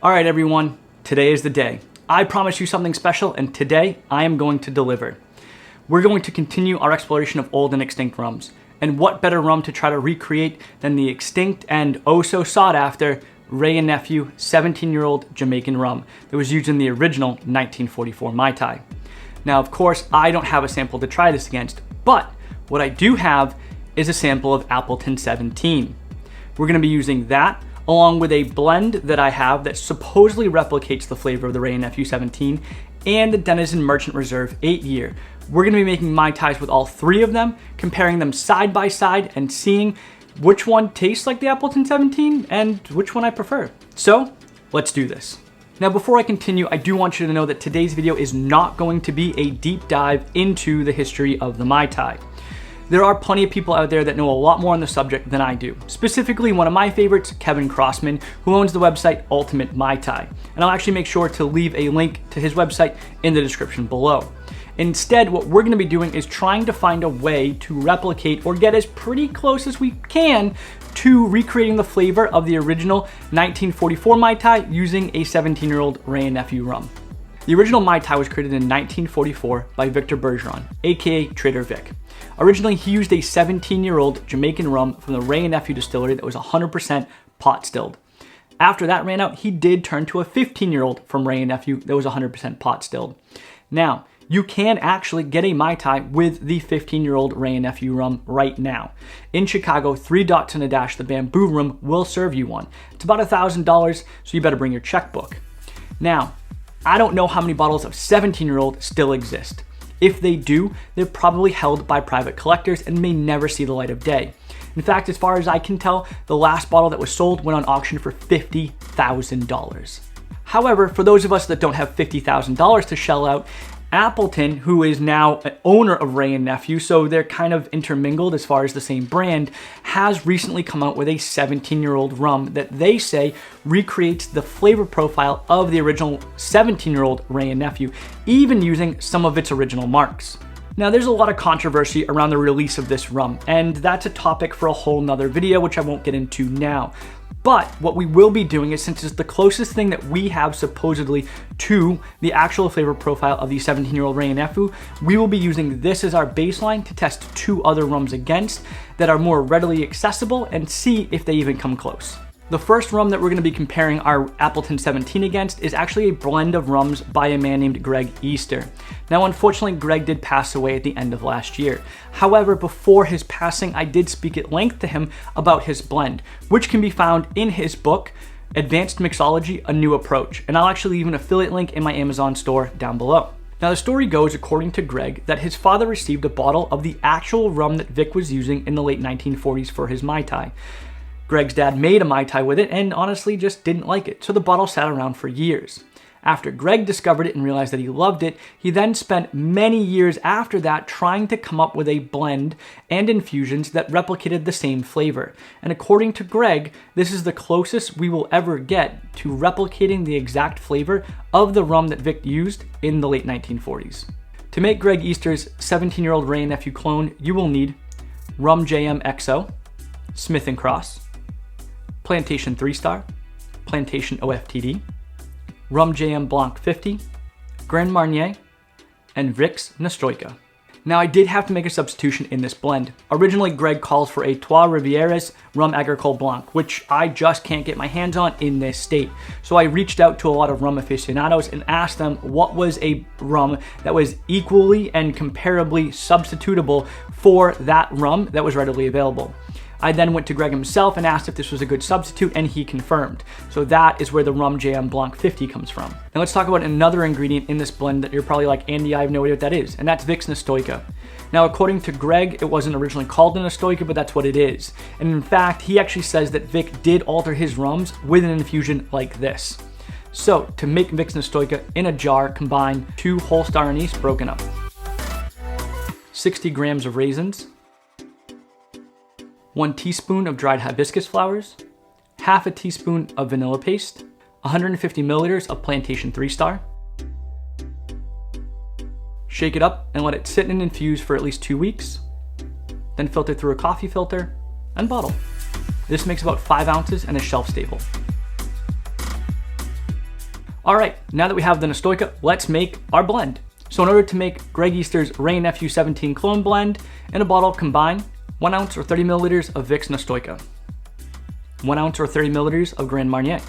All right, everyone, today is the day. I promised you something special, and today I am going to deliver. We're going to continue our exploration of old and extinct rums. And what better rum to try to recreate than the extinct and oh so sought after Wray and Nephew 17-year-old Jamaican rum that was used in the original 1944 Mai Tai. Now, of course, I don't have a sample to try this against, but what I do have is a sample of Appleton 17. We're gonna be using that along with a blend that I have that supposedly replicates the flavor of the Wray and Nephew 17 and the Denizen Merchant Reserve 8-year. We're gonna be making Mai Tais with all three of them, comparing them side by side and seeing which one tastes like the Appleton 17 and which one I prefer. So let's do this. Now, before I continue, I do want you to know that today's video is not going to be a deep dive into the history of the Mai Tai. There are plenty of people out there that know a lot more on the subject than I do. Specifically, one of my favorites, Kevin Crossman, who owns the website Ultimate Mai Tai. And I'll actually make sure to leave a link to his website in the description below. Instead, what we're gonna be doing is trying to find a way to replicate or get as pretty close as we can to recreating the flavor of the original 1944 Mai Tai using a 17-year-old Wray and Nephew rum. The original Mai Tai was created in 1944 by Victor Bergeron, aka Trader Vic. Originally, he used a 17-year-old Jamaican rum from the Wray and Nephew distillery that was 100% pot stilled. After that ran out, he did turn to a 15-year-old from Wray and Nephew that was 100% pot stilled. Now, you can actually get a Mai Tai with the 15-year-old Wray and Nephew rum right now. In Chicago, 3 Dots and a Dash, the Bamboo Room, will serve you one. It's about $1,000, so you better bring your checkbook. Now, I don't know how many bottles of 17-year-old still exist. If they do, they're probably held by private collectors and may never see the light of day. In fact, as far as I can tell, the last bottle that was sold went on auction for $50,000. However, for those of us that don't have $50,000 to shell out, Appleton, who is now an owner of Wray and Nephew, so they're kind of intermingled as far as the same brand, has recently come out with a 17-year-old rum that they say recreates the flavor profile of the original 17-year-old Wray and Nephew, even using some of its original marks. Now, there's a lot of controversy around the release of this rum, and that's a topic for a whole nother video, which I won't get into now. But what we will be doing is, since it's the closest thing that we have supposedly to the actual flavor profile of the 17-year-old Wray and Nephew, we will be using this as our baseline to test 2 other rums against that are more readily accessible and see if they even come close. The first rum that we're going to be comparing our Appleton 17 against is actually a blend of rums by a man named Greg Easter. Now, unfortunately, Greg did pass away at the end of last year. However, before his passing, I did speak at length to him about his blend, which can be found in his book, Advanced Mixology, A New Approach. And I'll actually leave an affiliate link in my Amazon store down below. Now, the story goes, according to Greg, that his father received a bottle of the actual rum that Vic was using in the late 1940s for his Mai Tai. Greg's dad made a Mai Tai with it and honestly just didn't like it, so the bottle sat around for years. After Greg discovered it and realized that he loved it, he then spent many years after that trying to come up with a blend and infusions that replicated the same flavor. And according to Greg, this is the closest we will ever get to replicating the exact flavor of the rum that Vic used in the late 1940s. To make Greg Easter's 17-year-old Wray and Nephew clone, you will need Rum JM XO, Smith & Cross, Plantation 3-Star, Plantation OFTD, Rum JM Blanc 50, Grand Marnier, and Vic's Nastroika. Now, I did have to make a substitution in this blend. Originally, Greg calls for a Trois Rivieres Rum Agricole Blanc, which I just can't get my hands on in this state. So I reached out to a lot of rum aficionados and asked them what was a rum that was equally and comparably substitutable for that rum that was readily available. I then went to Greg himself and asked if this was a good substitute, and he confirmed. So that is where the Rum JM Blanc 50 comes from. Now let's talk about another ingredient in this blend that you're probably like, Andy, I have no idea what that is, and that's Vic's Nastroika. Now, according to Greg, it wasn't originally called a Nastroika, but that's what it is. And in fact, he actually says that Vic did alter his rums with an infusion like this. So to make Vic's Nastroika, in a jar, combine 2 whole star anise broken up, 60 grams of raisins, 1 teaspoon of dried hibiscus flowers, half a teaspoon of vanilla paste, 150 milliliters of Plantation 3-Star. Shake it up and let it sit and infuse for at least 2 weeks. Then filter through a coffee filter and bottle. This makes about 5 ounces and is shelf stable. All right, now that we have the Nastoika, let's make our blend. So in order to make Greg Easter's Wray Nephew 17 clone blend, in a bottle combine 1 ounce or 30 milliliters of Vicks Nastoika, 1 ounce or 30 milliliters of Grand Marnier,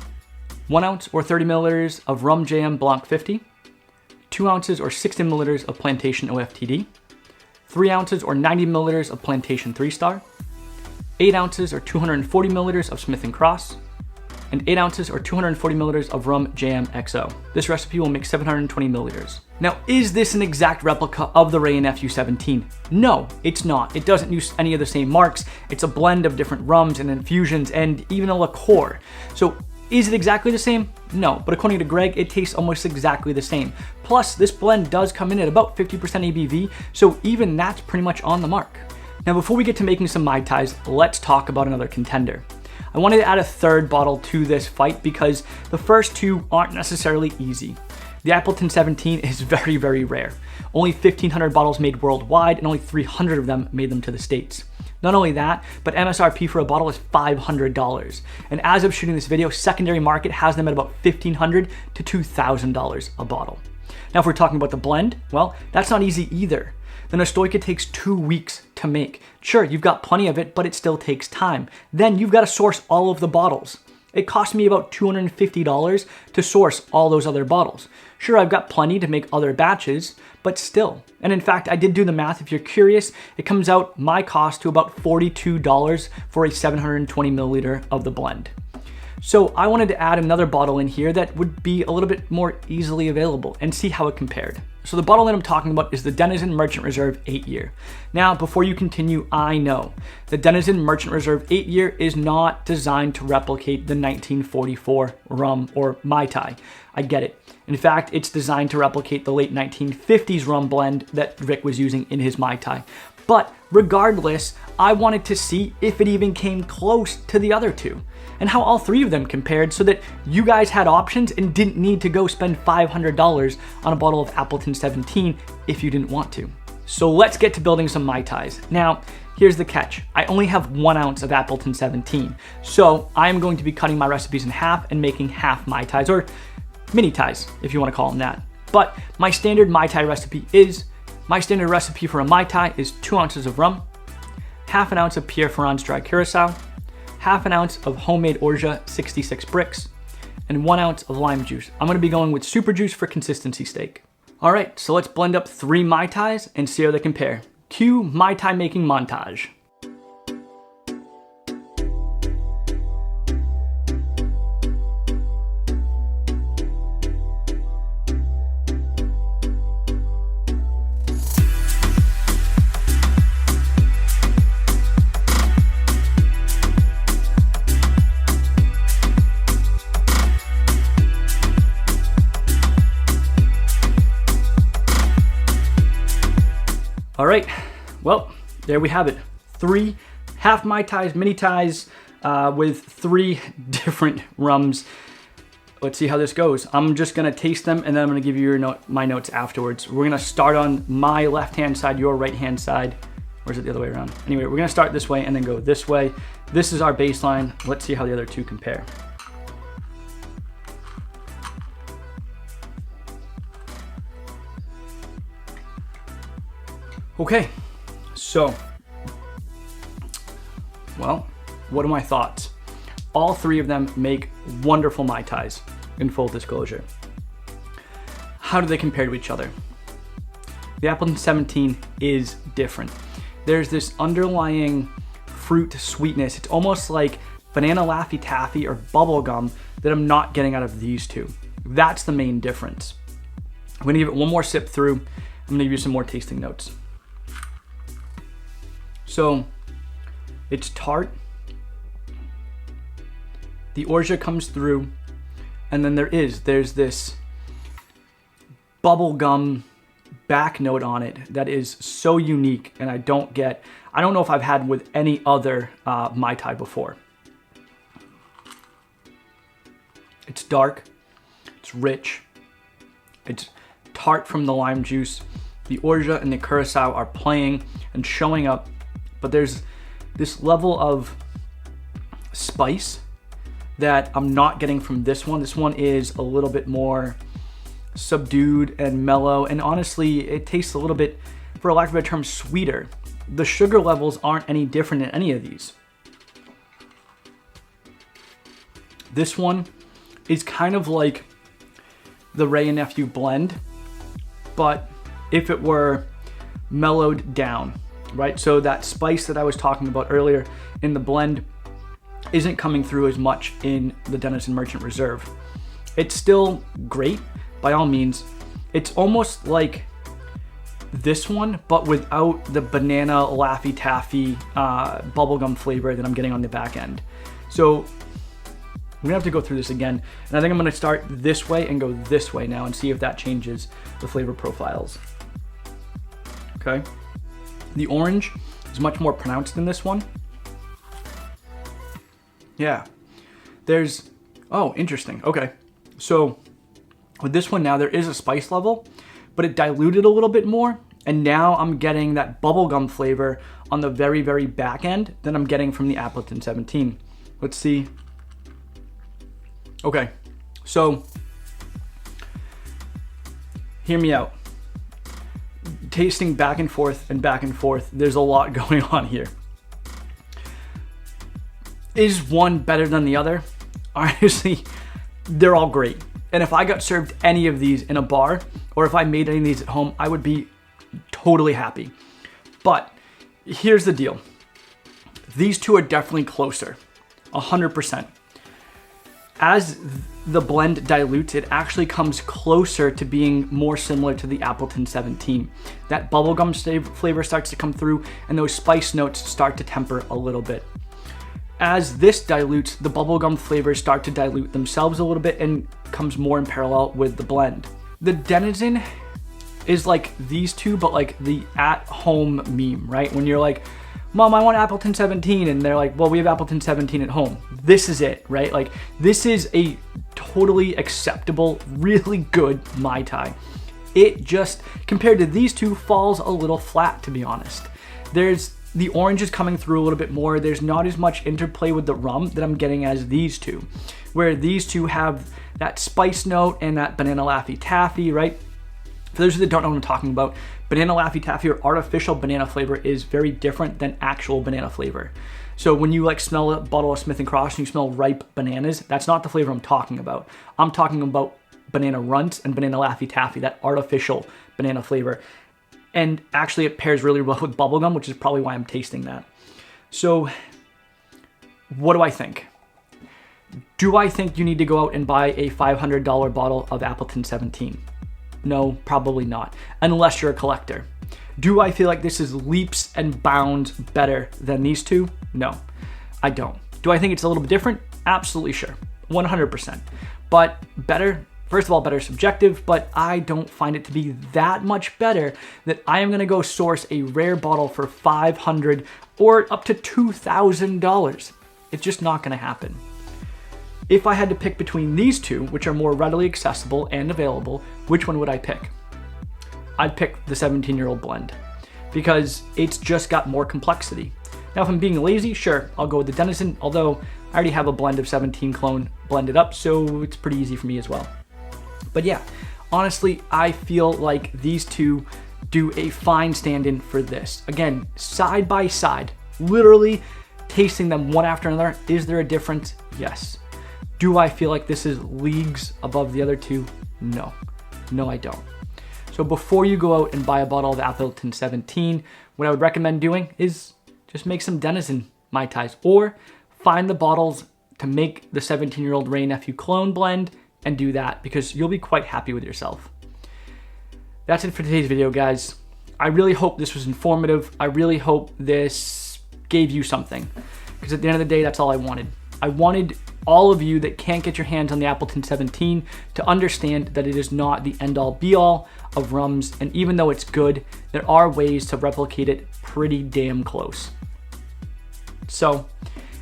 1 ounce or 30 milliliters of Rum JM Blanc 50, 2 ounces or 60 milliliters of Plantation OFTD, 3 ounces or 90 milliliters of Plantation 3-Star, 8 ounces or 240 milliliters of Smith & Cross, and 8 ounces or 240 milliliters of Rum JM XO. This recipe will make 720 milliliters. Now, is this an exact replica of the Wray Nephew 17? No, it's not. It doesn't use any of the same marks. It's a blend of different rums and infusions and even a liqueur. So is it exactly the same? No, but according to Greg, it tastes almost exactly the same. Plus, this blend does come in at about 50% ABV, so even that's pretty much on the mark. Now, before we get to making some Mai Tais, let's talk about another contender. I wanted to add a third bottle to this fight because the first two aren't necessarily easy. The Appleton 17 is very, very rare. Only 1,500 bottles made worldwide and only 300 of them made them to the States. Not only that, but MSRP for a bottle is $500. And as of shooting this video, secondary market has them at about $1,500 to $2,000 a bottle. Now, if we're talking about the blend, well, that's not easy either. The Nastoika takes 2 weeks to make. Sure, you've got plenty of it, but it still takes time. Then you've got to source all of the bottles. It cost me about $250 to source all those other bottles. Sure, I've got plenty to make other batches, but still. And in fact, I did do the math. If you're curious, it comes out my cost to about $42 for a 720 milliliter of the blend. So I wanted to add another bottle in here that would be a little bit more easily available and see how it compared. So the bottle that I'm talking about is the Denizen Merchant Reserve 8-year. Now, before you continue, I know the Denizen Merchant Reserve 8-year is not designed to replicate the 1944 rum or Mai Tai. I get it. In fact, it's designed to replicate the late 1950s rum blend that Rick was using in his Mai Tai. But regardless, I wanted to see if it even came close to the other two and how all three of them compared so that you guys had options and didn't need to go spend $500 on a bottle of Appleton 17 if you didn't want to. So let's get to building some Mai Tais. Now, here's the catch. I only have 1 ounce of Appleton 17. So I'm going to be cutting my recipes in half and making half Mai Tais, or mini Tais, if you want to call them that. But my standard Mai Tai recipe for a Mai Tai is 2 ounces of rum, half an ounce of Pierre Ferrand's dry curacao, half an ounce of homemade Orgeat 66 bricks, and 1 ounce of lime juice. I'm gonna be going with super juice for consistency's sake. All right, so let's blend up 3 Mai Tais and see how they compare. Cue Mai Tai making montage. All right, well, there we have it. 3 half Mai Tais, mini Tais with 3 different rums. Let's see how this goes. I'm just gonna taste them and then I'm gonna give you my notes afterwards. We're gonna start on my left-hand side, your right-hand side. Or is it the other way around? Anyway, we're gonna start this way and then go this way. This is our baseline. Let's see how the other two compare. Okay, so, well, what are my thoughts? All 3 of them make wonderful Mai Tais, in full disclosure. How do they compare to each other? The Appleton 17 is different. There's this underlying fruit sweetness. It's almost like banana Laffy Taffy or bubble gum that I'm not getting out of these two. That's the main difference. I'm gonna give it one more sip through. I'm gonna give you some more tasting notes. So it's tart. The Orgeat comes through, and then there's this bubble gum back note on it that is so unique, and I don't know if I've had with any other Mai Tai before. It's dark, it's rich, it's tart from the lime juice. The Orgeat and the curacao are playing and showing up, but there's this level of spice that I'm not getting from this one. This one is a little bit more subdued and mellow, and honestly, it tastes a little bit, for lack of a better term, sweeter. The sugar levels aren't any different in any of these. This one is kind of like the Wray and Nephew blend, but if it were mellowed down, right? So that spice that I was talking about earlier in the blend isn't coming through as much in the Denizen Merchant Reserve. It's still great, by all means. It's almost like this one, but without the banana Laffy Taffy bubblegum flavor that I'm getting on the back end. So I'm gonna have to go through this again, and I think I'm gonna start this way and go this way now and see if that changes the flavor profiles. Okay. The orange is much more pronounced than this one. Yeah. There's, oh, interesting. Okay. So with this one now, there is a spice level, but it diluted a little bit more. And now I'm getting that bubblegum flavor on the very, very back end that I'm getting from the Appleton 17. Let's see. Okay, so hear me out. Tasting back and forth, there's a lot going on here. Is one better than the other? Honestly, they're all great. And if I got served any of these in a bar, or if I made any of these at home, I would be totally happy. But here's the deal. These two are definitely closer, 100%. As the blend dilutes, it actually comes closer to being more similar to the Appleton 17. That bubblegum flavor starts to come through, and those spice notes start to temper a little bit. As this dilutes, the bubblegum flavors start to dilute themselves a little bit and comes more in parallel with the blend. The Denizen is like these two, but like the at-home meme, right? When you're like, Mom, I want Appleton 17, and they're like, well, we have Appleton 17 at home. This is it, right? Like, this is a totally acceptable, really good Mai Tai. It just, compared to these two, falls a little flat, to be honest. The orange is coming through a little bit more. There's not as much interplay with the rum that I'm getting as these two, where these two have that spice note and that banana Laffy Taffy, right? For those that don't know what I'm talking about, banana Laffy Taffy or artificial banana flavor is very different than actual banana flavor. So when you like smell a bottle of Smith & Cross and you smell ripe bananas, that's not the flavor I'm talking about. I'm talking about banana runts and banana Laffy Taffy, that artificial banana flavor. And actually it pairs really well with bubblegum, which is probably why I'm tasting that. So what do I think? Do I think you need to go out and buy a $500 bottle of Appleton 17? No, probably not, unless you're a collector. Do I feel like this is leaps and bounds better than these two? No, I don't. Do I think it's a little bit different? Absolutely sure, 100%. But better, first of all, better subjective, but I don't find it to be that much better that I am gonna go source a rare bottle for $500 or up to $2,000. It's just not gonna happen. If I had to pick between these two, which are more readily accessible and available, which one would I pick? I'd pick the 17-year-old blend because it's just got more complexity. Now, if I'm being lazy, sure, I'll go with the Denizen, although I already have a blend of 17 clone blended up, so it's pretty easy for me as well. But yeah, honestly, I feel like these two do a fine stand-in for this. Again, side by side, literally tasting them one after another. Is there a difference? Yes. Do I feel like this is leagues above the other two? No. No, I don't. So before you go out and buy a bottle of Appleton 17, what I would recommend doing is just make some Denizen Mai Tais, or find the bottles to make the 17-year-old Wray Nephew clone blend and do that, because you'll be quite happy with yourself. That's it for today's video, guys. I really hope this was informative. I really hope this gave you something, because at the end of the day, that's all I wanted. I wanted all of you that can't get your hands on the Appleton 17 to understand that it is not the end-all be-all of rums, and even though it's good, there are ways to replicate it pretty damn close. So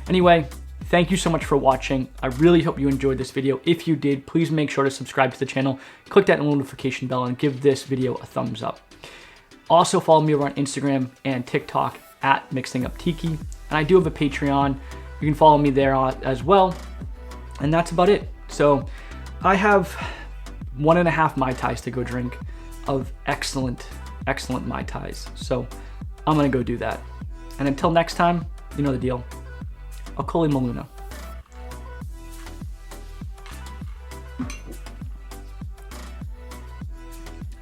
anyway, thank you so much for watching. I really hope you enjoyed this video. If you did, please make sure to subscribe to the channel, click that notification bell, and give this video a thumbs up. Also follow me over on Instagram and TikTok at MixingUpTiki, and I do have a Patreon. You can follow me there as well. And that's about it. So I have 1.5 Mai Tais to go drink of excellent, excellent Mai Tais. So I'm gonna go do that. And until next time, you know the deal. Akoli Maluna.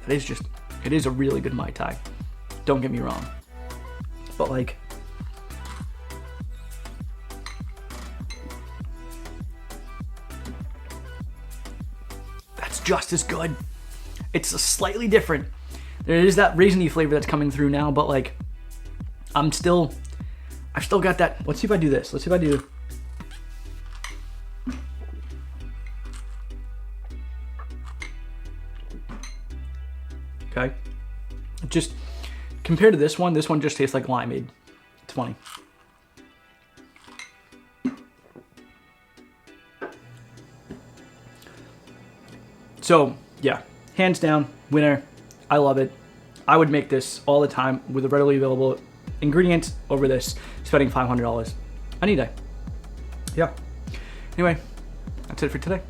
It is a really good Mai Tai. Don't get me wrong. But like, that's just as good. It's a slightly different. There is that raisiny flavor that's coming through now, but like, I've still got that. Let's see if I do this. Let's see if I do. Okay. Just compared to this one just tastes like limeade. It's funny. So yeah, hands down, winner. I love it. I would make this all the time with the readily available ingredients over this, spending $500 any day. Yeah. Anyway, that's it for today.